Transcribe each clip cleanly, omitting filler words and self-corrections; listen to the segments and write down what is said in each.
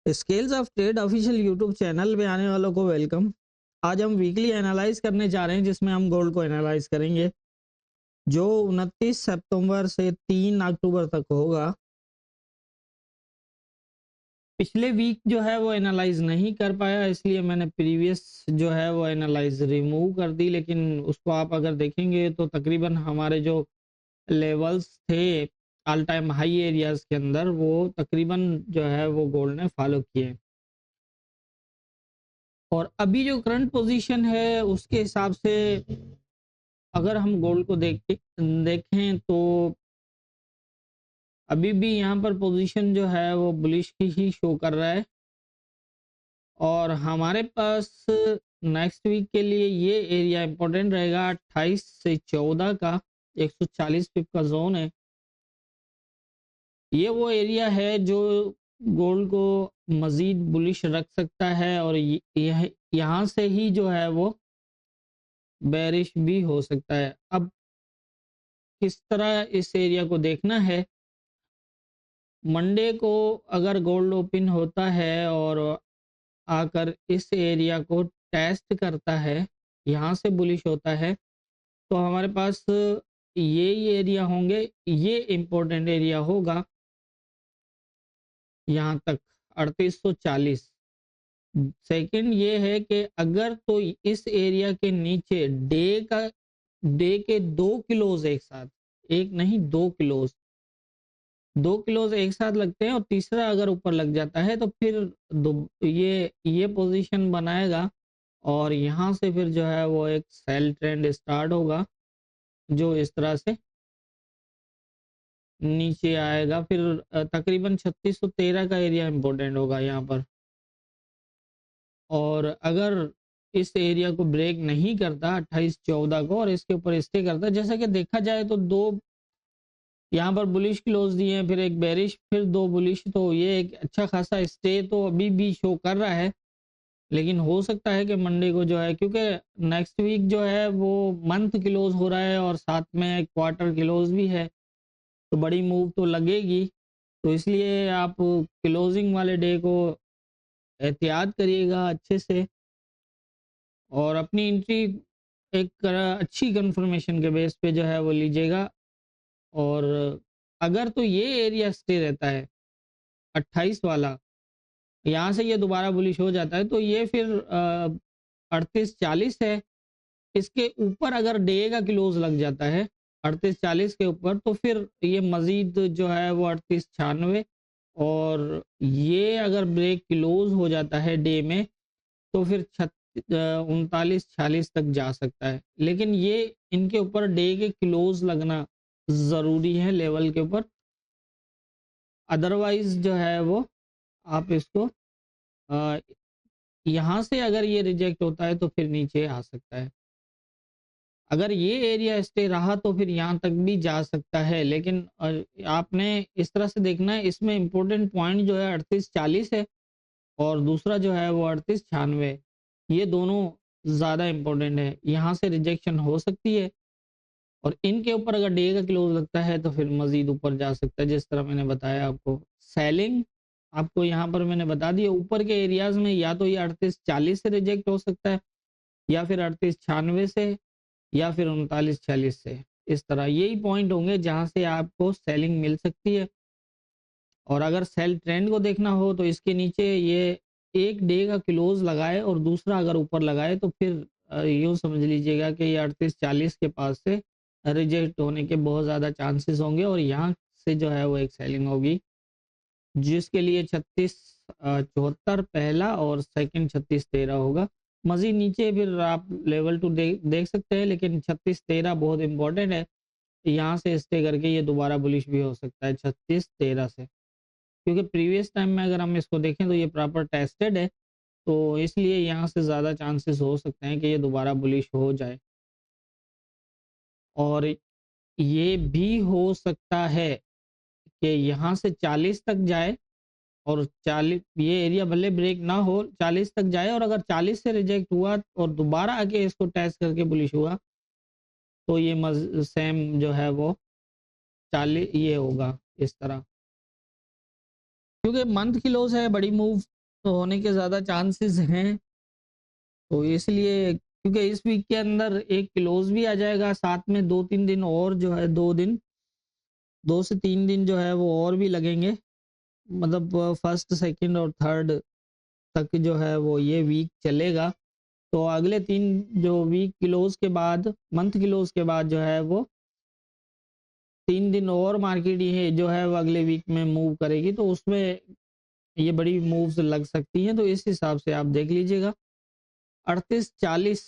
Scales of trade official YouTube channel पे आने वालों को वेलकम। आज हम वीकली एनालाइज करने जा रहे हैं जिसमें हम गोल्ड को एनालाइज करेंगे जो 29 सितंबर से 3 अक्टूबर तक होगा। पिछले वीक जो है वो एनालाइज नहीं कर पाया, इसलिए मैंने प्रीवियस जो है वो एनालाइज रिमूव कर दी, लेकिन उसको आप अगर देखेंगे तो तकरीबन हमारे जो लेवल्स थे ऑल टाइम हाई एरियाज के अंदर वो तकरीबन जो है वो गोल्ड ने फॉलो किए। और अभी जो करंट पोजीशन है उसके हिसाब से अगर हम गोल्ड को देखें तो अभी भी यहाँ पर पोजीशन जो है वो बुलिश की ही शो कर रहा है। और हमारे पास नेक्स्ट वीक के लिए ये एरिया इंपॉर्टेंट रहेगा 28 से 14 का 140 पिप का जोन है। ये वो एरिया है जो गोल्ड को मजीद बुलिश रख सकता है और यहाँ से ही जो है वो बेरिश भी हो सकता है। अब किस तरह इस एरिया को देखना है, मंडे को अगर गोल्ड ओपन होता है और आकर इस एरिया को टेस्ट करता है, यहाँ से बुलिश होता है, तो हमारे पास ये एरिया होंगे, ये इम्पोर्टेंट एरिया होगा यहाँ तक 3840। सेकंड ये है कि अगर तो इस एरिया के नीचे डे के 2 किलोज एक साथ, एक नहीं 2 किलोज, 2 किलोज एक साथ लगते हैं और तीसरा अगर ऊपर लग जाता है तो फिर ये पोजीशन बनाएगा और यहाँ से फिर जो है वो एक सेल ट्रेंड स्टार्ट होगा जो इस तरह से नीचे आएगा। फिर तकरीबन 3613 का एरिया इंपॉर्टेंट होगा यहाँ पर। और अगर इस एरिया को ब्रेक नहीं करता 28-14 को और इसके ऊपर स्टे करता, जैसा कि देखा जाए तो दो यहाँ पर बुलिश क्लोज दिए हैं, फिर एक बेरिश, फिर दो बुलिश, तो ये एक अच्छा खासा स्टे तो अभी भी शो कर रहा है। लेकिन हो सकता है कि मंडे को जो है, क्योंकि नेक्स्ट वीक जो है वो मंथ क्लोज हो रहा है और साथ में क्वार्टर क्लोज भी है, तो बड़ी मूव तो लगेगी। तो इसलिए आप क्लोजिंग वाले डे को एहतियात करिएगा अच्छे से और अपनी एंट्री एक अच्छी कंफर्मेशन के बेस पे जो है वो लीजिएगा। और अगर तो ये एरिया स्टे रहता है 28 वाला, यहाँ से ये दोबारा बुलिश हो जाता है तो ये फिर 3840 है। इसके ऊपर अगर डे का क्लोज लग जाता है 3840 के ऊपर तो फिर ये मजीद जो है वो 3896, और ये अगर ब्रेक क्लोज हो जाता है डे में तो फिर 3946 तक जा सकता है। लेकिन ये इनके ऊपर डे के क्लोज लगना ज़रूरी है लेवल के ऊपर, अदरवाइज जो है वो आप इसको अ, यहाँ से अगर ये रिजेक्ट होता है तो फिर नीचे आ सकता है। अगर ये एरिया स्टे रहा तो फिर यहाँ तक भी जा सकता है, लेकिन आपने इस तरह से देखना है, इसमें इम्पोर्टेंट पॉइंट जो है 3840 है और दूसरा जो है वो 3896, ये दोनों ज़्यादा इम्पोर्टेंट है। यहाँ से रिजेक्शन हो सकती है और इनके ऊपर अगर डे का क्लोज लगता है तो फिर मजीद ऊपर जा सकता है, जिस तरह मैंने बताया आपको। सेलिंग आपको यहाँ पर मैंने बता दिया, ऊपर के एरियाज में या तो ये 3840 से रिजेक्ट हो सकता है या फिर 3896 से या फिर 3946 से। इस तरह यही पॉइंट होंगे जहां से आपको सेलिंग मिल सकती है। और अगर सेल ट्रेंड को देखना हो तो इसके नीचे ये एक डे का क्लोज लगाए और दूसरा अगर ऊपर लगाए तो फिर यूँ समझ लीजिएगा कि ये 3840 के पास से रिजेक्ट होने के बहुत ज़्यादा चांसेस होंगे और यहाँ से जो है वो एक सेलिंग होगी, जिसके लिए 3674 पहला और सेकंड 3613 होगा। मजीद नीचे फिर आप लेवल टू देख सकते हैं, लेकिन 3613 बहुत इंपॉर्टेंट है। यहाँ से स्टे करके ये दोबारा बुलिश भी हो सकता है 3613 से, क्योंकि प्रीवियस टाइम में अगर हम इसको देखें तो ये प्रॉपर टेस्टेड है, तो इसलिए यहाँ से ज़्यादा चांसेस हो सकते हैं कि ये दोबारा बुलिश हो जाए। और ये भी हो सकता है कि यहाँ से 40 तक जाए और 40, ये एरिया भले ब्रेक ना हो, 40 तक जाए और अगर 40 से रिजेक्ट हुआ और दोबारा आके इसको टेस्ट करके बुलिश हुआ तो ये सेम जो है वो 40 ये होगा इस तरह, क्योंकि मंथ की लॉस है, बड़ी मूव तो होने के ज़्यादा चांसेस हैं। तो इसलिए क्योंकि इस वीक के अंदर एक क्लोज भी आ जाएगा, साथ में 2-3 दिन और जो है 2 दिन 2 से 3 दिन जो है वो और भी लगेंगे। मतलब फर्स्ट, सेकंड और थर्ड तक जो है वो ये वीक चलेगा। तो अगले 3 जो वीक क्लोज के बाद, मंथ क्लोज के बाद जो है वो 3 दिन और मार्केट ये जो है वो अगले वीक में मूव करेगी, तो उसमें ये बड़ी मूव्स लग सकती हैं। तो इस हिसाब से आप देख लीजिएगा। 38-40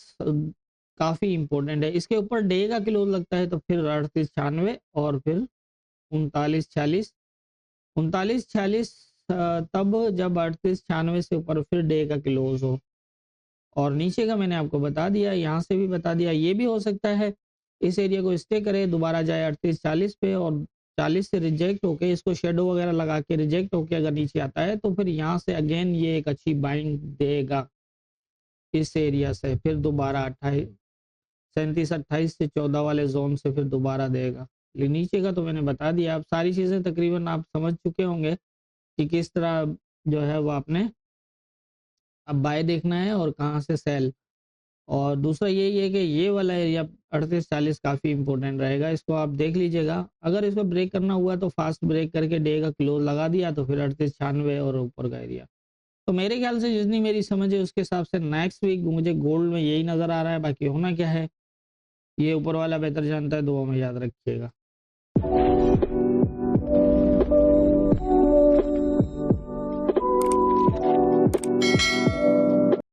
काफ़ी इम्पोर्टेंट है। इसके ऊपर डे का क्लोज लगता है तो फिर 38-96 और फिर 39-40। 39-40 तब जब 38-96 से ऊपर फिर डे का क्लोज हो। और नीचे का मैंने आपको बता दिया, यहाँ से भी बता दिया। ये भी हो सकता है इस एरिया को स्टे करे, दोबारा जाए 38-40 पे और 40 से रिजेक्ट होके, इसको शैडो वगैरह लगा के रिजेक्ट होके अगर नीचे आता है तो फिर यहाँ से अगेन ये एक अच्छी बाइंग देगा इस एरिया से। फिर दोबारा 28 37-28 से 14 वाले जोन से फिर दोबारा देगा। लेकिन नीचे का तो मैंने बता दिया। अब सारी चीज़ें तकरीबन आप समझ चुके होंगे कि किस तरह जो है वो आपने अब बाय देखना है और कहाँ से सेल। और दूसरा यही है कि ये वाला एरिया 38-40 काफ़ी इंपॉर्टेंट रहेगा, इसको आप देख लीजिएगा। अगर इसको ब्रेक करना हुआ तो फास्ट ब्रेक करके डे का क्लोज लगा दिया तो फिर 38-96 और ऊपर का एरिया। तो मेरे ख्याल से जितनी मेरी समझ है उसके हिसाब से नेक्स्ट वीक मुझे गोल्ड में यही नज़र आ रहा है। बाकी होना क्या है ये ऊपर वाला बेहतर जानता है, दुआ में याद रखिएगा।